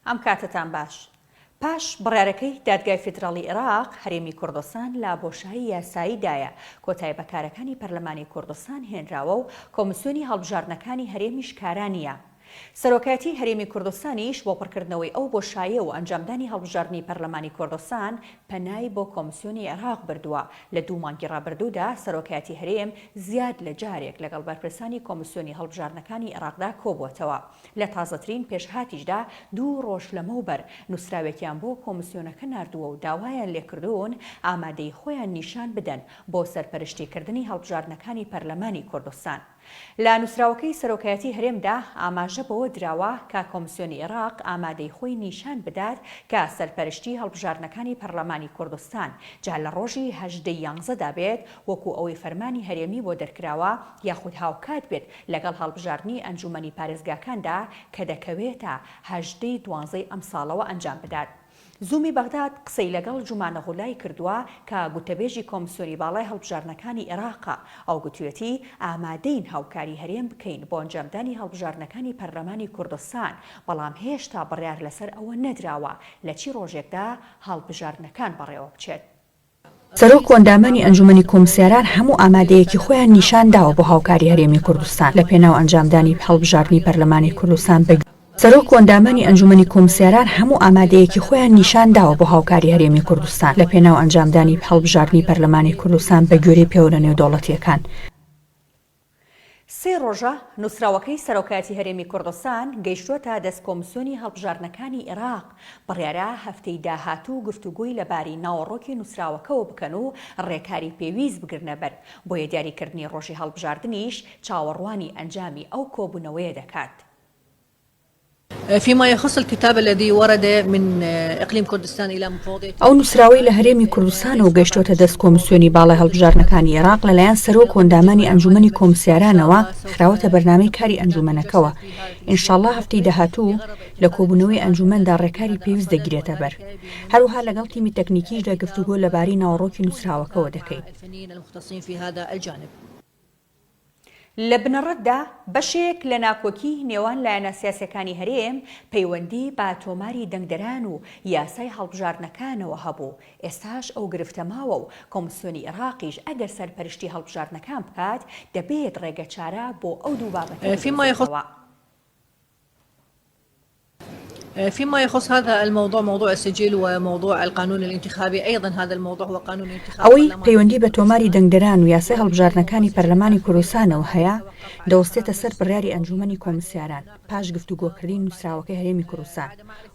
ئەم کاتتان باش. پاش بڕیارەکەی دادگای فیدراڵی عێراق هەرێمی کوردستان لە بۆشایی یاساییدایە کۆتایی بەکارەکانی پەرلەمانی کوردستان هێنراوە و کۆمیسیۆنی هەڵبژاردنەکانی هەرێمیش کارانیە. سەرۆکایەتی هەرێمی کوردستانیش بۆ پڕکردنەوەی ئەو بۆشاییە و ئەنجامدانی هەڵبژاردنی پەرلەمانی کوردستان پەنای بۆ کۆمیسیۆنی عێراق بردووە. لە 2 مانگی ڕابردوودا سەرۆکایەتی هەرێم زیاد لە جارێک لەگەڵ بەرپرسانی کۆمیسیۆنی هەڵبژاردنەکانی عێراقدا کۆبووەتەوە. لە تازەترین پێشهاتیشدا 2 ڕۆژ لەمەوبەر نووسراوێکیان بۆ کۆمیسیۆنەکە ناردووە و داوایان لێکردوون ئامادەی خۆیان نیشان بدەن بۆ سەرپەرشتیکردنی هەڵبژاردنەکانی پەرلەمانی کوردستان. لە نووسراوەکەی سەرۆکایەتی هەرێمدا ئاماژە بەوە دراوە کە کۆمیسیۆنی عێراق ئامادەی خۆی نیشان بدات کە سەرپەرشتی هەڵبژاردنەکانی پەرلەمانی کوردستان جا لە ڕۆژی 18 یانزەدا بێت وەکو ئەوەی فەرمانی هەرێمی بۆ دەرکراوە یاخود هاوکات بێت لەگەڵ هەڵبژاردنی ئەنجومەنی پارێزگاکاندا کە دەکەوێتە 18 دوانزەی ئەم ساڵەوە ئەنجام بدات. زوومی بەغداد قسەی لەگەڵ جومانە غولای کردووە کە گوتەبێژی کۆمیسیۆنی باڵای هەڵبژاردنەکانی عێراقە. ئەو گوتوێتی ئامادەین هاوکاری هەرێم بکەین بۆ ئەنجامدانی هەڵبژاردنەکانی پەرلەمانی کوردستان، بەڵام هێشتا بڕیار لەسەر ئەوە نەدراوە لە چی ڕۆژێکدا هەڵبژاردنەکان بەڕێوە بچێت. سەرۆک ئەندامانی ئەنجومەنی کۆمسیاران هەموو ئامادەیەکی خۆیان نیشان داوە بۆ هاوکاری هەرێمی کوردستان لە پێناو ئەنجامدانی هەڵبژاردنی پەرلەمانی کوردستان سەرۆک ئەندامانی ئەنجومەنی کۆمسیاران هەموو ئامادەیەکی خۆیان نیشان داوە بۆ هاوکاری هەرێمی کوردستان لە پێناو ئەنجامدانی هەڵبژاردنی پەرلەمانی کوردستان بە گوێرەی پەیوەندە نێودەوڵەتیەکان. 3 ڕۆژە نووسراوەکەی سەرۆکایەتی هەرێمی کوردستان گەیشتووەتە دەست کۆمیسیۆنی هەڵبژاردنەکانی عێراق. بڕیارە هەفتەی داهاتوو گفتوگوی لەباری ناوەڕۆکی نووسراوەکەەوە بکەن و ڕێکاری پێویست بگرنە بەر بۆ یەکداریکردنی ڕۆژی هەڵبژاردنیش چاوەڕوانی ئەنجامی ئەو کۆبوونەوەیە دەکات. فيما يخص الكتاب الذي ورد من إقليم كردستان إلى مفوضية ئەو نووسراوەی لە هەرێمی کوردستان و گەیشتووەتە دەست کۆمیسیۆنی باڵای هەڵبژاردنەکانی عێراق لەلایەن سەرۆک ئەندامانی ئەنجومەنی کۆمسیارانەوە خراوەتە بەرنامەی کاری ئەنجومەنەکەوە. ئینشاءالله هەفتەی داهاتوو لە کۆبوونەوەی ئەنجومەندا ڕێکاری پێویست دەگرێتە بەر. هەروەها لەگەڵ تیمی تەکنیکیشدا گفتوگۆ لەبارەی ناوەڕۆکی نووسراوەکەەوە دەکەین. لە بنەڕەتدا بەشێک لە ناکۆکی نێوان لایەنە سیاسەکانی هەرێم پەیوەندی بە تۆماری دەنگدەران و یاسای هەڵبژاردنەکانەوە هەبوو. ئێستاش ئەو گرفتە ماوە و کۆمیسیۆنی عێراقیش ئەگەر سەرپەرشتی هەڵبژاردنەکان بکات دەبێت ڕێگە چارە بۆ ئەو دوو بابەتەوە. فيما يخص هذا الموضوع موضوع السجل وموضوع القانون الانتخابي أيضا هذا الموضوع هو قانون الانتخابي ئەوەی پەیوەندی بە تۆماری دەنگدەران و یاسای هەڵبژاردنەکانی پەرلەمانی کوردستانەوە هەیە دەوەستێتە سەر بڕیاری ئەنجومەنی کۆمسیاران پاش گفتوگۆکردنی نووسراوەکەی هەرێمی کوردستان.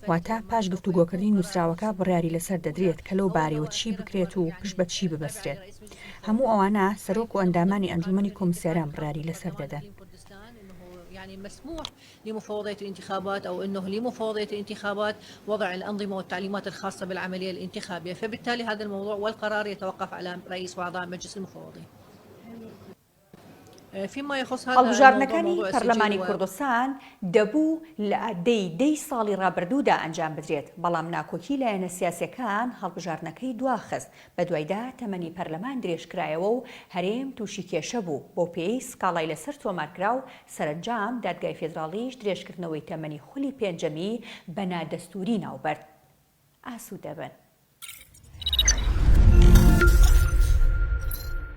واتە پاش گفتوگۆکردنی نووسراوەکە بڕیاری لەسەر دەدرێت کە لەو بارەوە چی بکرێت و پشت بە چی ببەسترێت. هەموو ئەوانە سەرۆک و ئەندامانی ئەنجومەنی کۆمسیاران بڕیاری لەسەر دەدەن. يعني مسموح لمفوضية الانتخابات أو أنه لمفوضية الانتخابات وضع الأنظمة والتعليمات الخاصة بالعملية الانتخابية، فبالتالي هذا الموضوع والقرار يتوقف على رئيس وأعضاء مجلس المفوضين. هەڵبژاردنەکانی پەرلەمانی کوردستان دەبوو لە دەی ساڵی ڕابردوودا ئەنجام بدرێت، بەڵام ناکۆکی لایەنە سیاسیەکان هەڵبژاردنەکەی دواخست. بە دوایدا تەمەنی پەرلەمان درێژکرایەوە و هەرێم تووشی کێشە بوو بۆ پێی سکاڵای لەسەر تۆمارکرا و سەرنجام دادگای فێدراڵیش درێژکردنەوەی تەمەنی خولی پێنجەمی بە نادەستوری ناوبەرد. ئاسوودە بن.